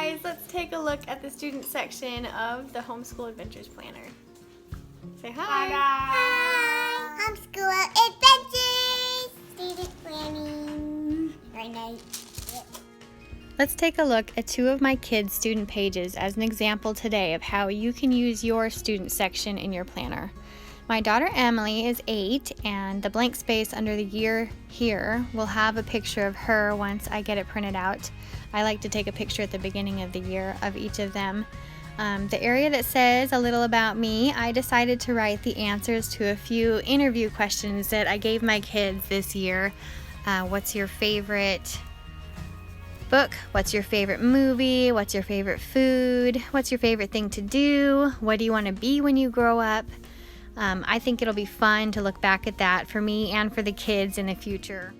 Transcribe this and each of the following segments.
guys, let's take a look at the student section of the Homeschool Adventures planner. Say hi. Hi. Homeschool Adventures. Student planning. Right now. Let's take a look at two of my kids' student pages as an example today of how you can use your student section in your planner. My daughter Emily is 8, and the blank space under the year here will have a picture of her once I get it printed out. I like to take a picture at the beginning of the year of each of them. The area that says a little about me, I decided to write the answers to a few interview questions that I gave my kids this year. What's your favorite book? What's your favorite movie? What's your favorite food? What's your favorite thing to do? What do you want to be when you grow up? I think it'll be fun to look back at that for me and for the kids in the future.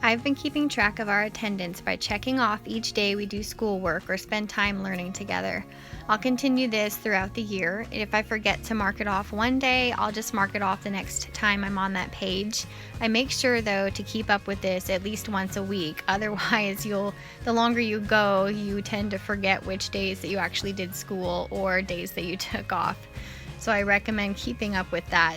I've been keeping track of our attendance by checking off each day we do schoolwork or spend time learning together. I'll continue this throughout the year. If I forget to mark it off one day, I'll just mark it off the next time I'm on that page. I make sure though to keep up with this at least once a week. Otherwise, the longer you go, you tend to forget which days that you actually did school or days that you took off. So I recommend keeping up with that.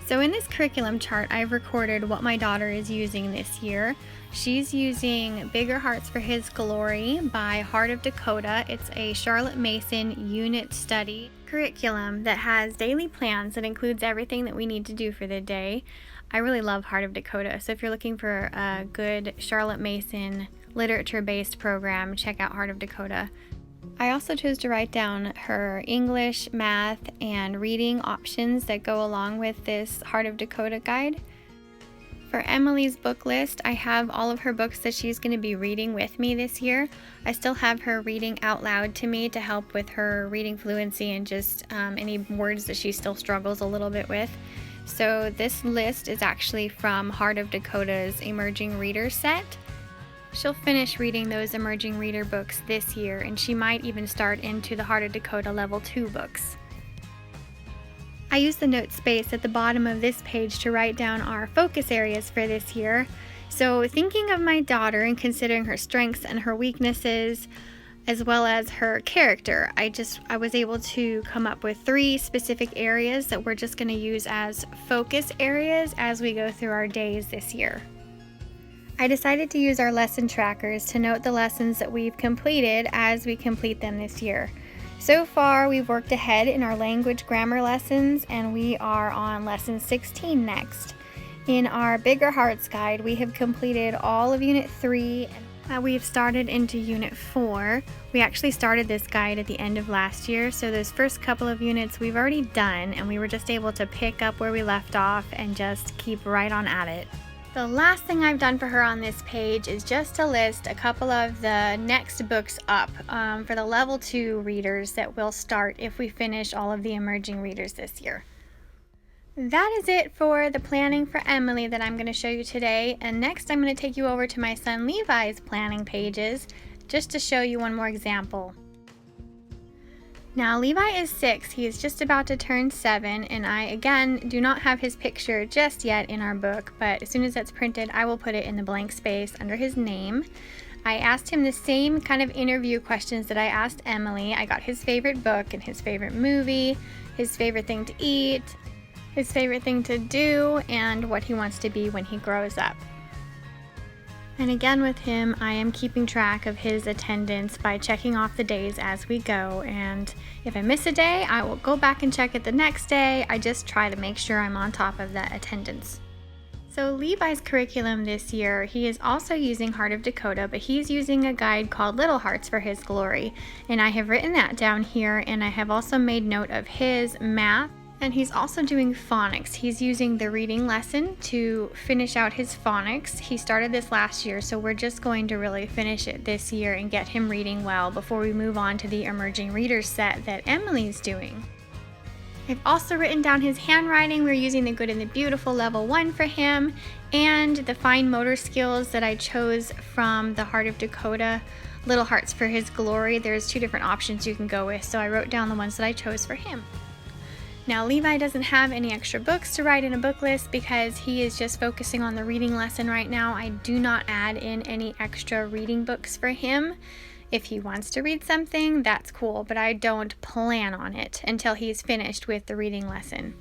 So in this curriculum chart, I've recorded what my daughter is using this year. She's using Bigger Hearts for His Glory by Heart of Dakota. It's a Charlotte Mason unit study curriculum that has daily plans that includes everything that we need to do for the day. I really love Heart of Dakota, so if you're looking for a good Charlotte Mason literature-based program, check out Heart of Dakota. I also chose to write down her English, math, and reading options that go along with this Heart of Dakota guide. For Emily's book list, I have all of her books that she's going to be reading with me this year. I still have her reading out loud to me to help with her reading fluency and just any words that she still struggles a little bit with. So this list is actually from Heart of Dakota's Emerging Reader set. She'll finish reading those emerging reader books this year, and she might even start into the Heart of Dakota Level 2 books. I use the note space at the bottom of this page to write down our focus areas for this year. So thinking of my daughter and considering her strengths and her weaknesses, as well as her character, I was able to come up with 3 specific areas that we're just going to use as focus areas as we go through our days this year. I decided to use our lesson trackers to note the lessons that we've completed as we complete them this year. So far, we've worked ahead in our language grammar lessons, and we are on lesson 16 next. In our Bigger Hearts guide, we have completed all of Unit 3. We've started into Unit 4. We actually started this guide at the end of last year, so those first couple of units we've already done, and we were just able to pick up where we left off and just keep right on at it. The last thing I've done for her on this page is just to list a couple of the next books up for the Level 2 readers that will start if we finish all of the emerging readers this year. That is it for the planning for Emily that I'm going to show you today, and next I'm going to take you over to my son Levi's planning pages just to show you one more example. Now Levi is 6, he is just about to turn 7, and I again do not have his picture just yet in our book, but as soon as that's printed I will put it in the blank space under his name. I asked him the same kind of interview questions that I asked Emily. I got his favorite book and his favorite movie, his favorite thing to eat, his favorite thing to do, and what he wants to be when he grows up. And again with him, I am keeping track of his attendance by checking off the days as we go, and if I miss a day, I will go back and check it the next day. I just try to make sure I'm on top of that attendance. So Levi's curriculum this year, he is also using Heart of Dakota, but he's using a guide called Little Hearts for His Glory, and I have written that down here, and I have also made note of his math. And he's also doing phonics. He's using the reading lesson to finish out his phonics. He started this last year, so we're just going to really finish it this year and get him reading well before we move on to the emerging readers set that Emily's doing. I've also written down his handwriting. We're using the Good and the Beautiful Level 1 for him, and the fine motor skills that I chose from the Heart of Dakota Little Hearts for His Glory. There's 2 different options you can go with, so I wrote down the ones that I chose for him. Now Levi doesn't have any extra books to write in a book list because he is just focusing on the reading lesson right now. I do not add in any extra reading books for him. If he wants to read something, that's cool, but I don't plan on it until he's finished with the reading lesson.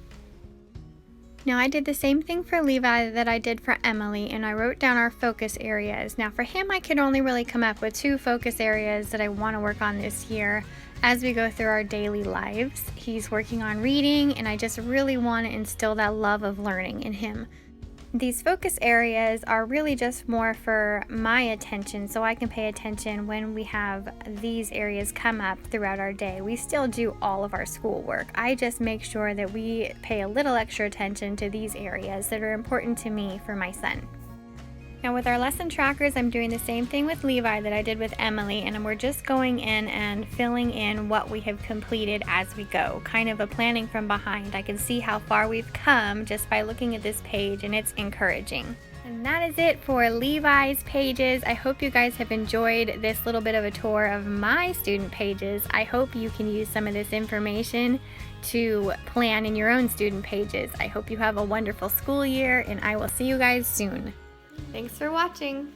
Now I did the same thing for Levi that I did for Emily, and I wrote down our focus areas. Now for him, I could only really come up with 2 focus areas that I want to work on this year as we go through our daily lives. He's working on reading, and I just really want to instill that love of learning in him. These focus areas are really just more for my attention, so I can pay attention when we have these areas come up throughout our day. We still do all of our schoolwork. I just make sure that we pay a little extra attention to these areas that are important to me for my son. Now with our lesson trackers, I'm doing the same thing with Levi that I did with Emily, and we're just going in and filling in what we have completed as we go, kind of a planning from behind. I can see how far we've come just by looking at this page, and it's encouraging. And that is it for Levi's pages. I hope you guys have enjoyed this little bit of a tour of my student pages. I hope you can use some of this information to plan in your own student pages. I hope you have a wonderful school year, and I will see you guys soon. Thanks for watching.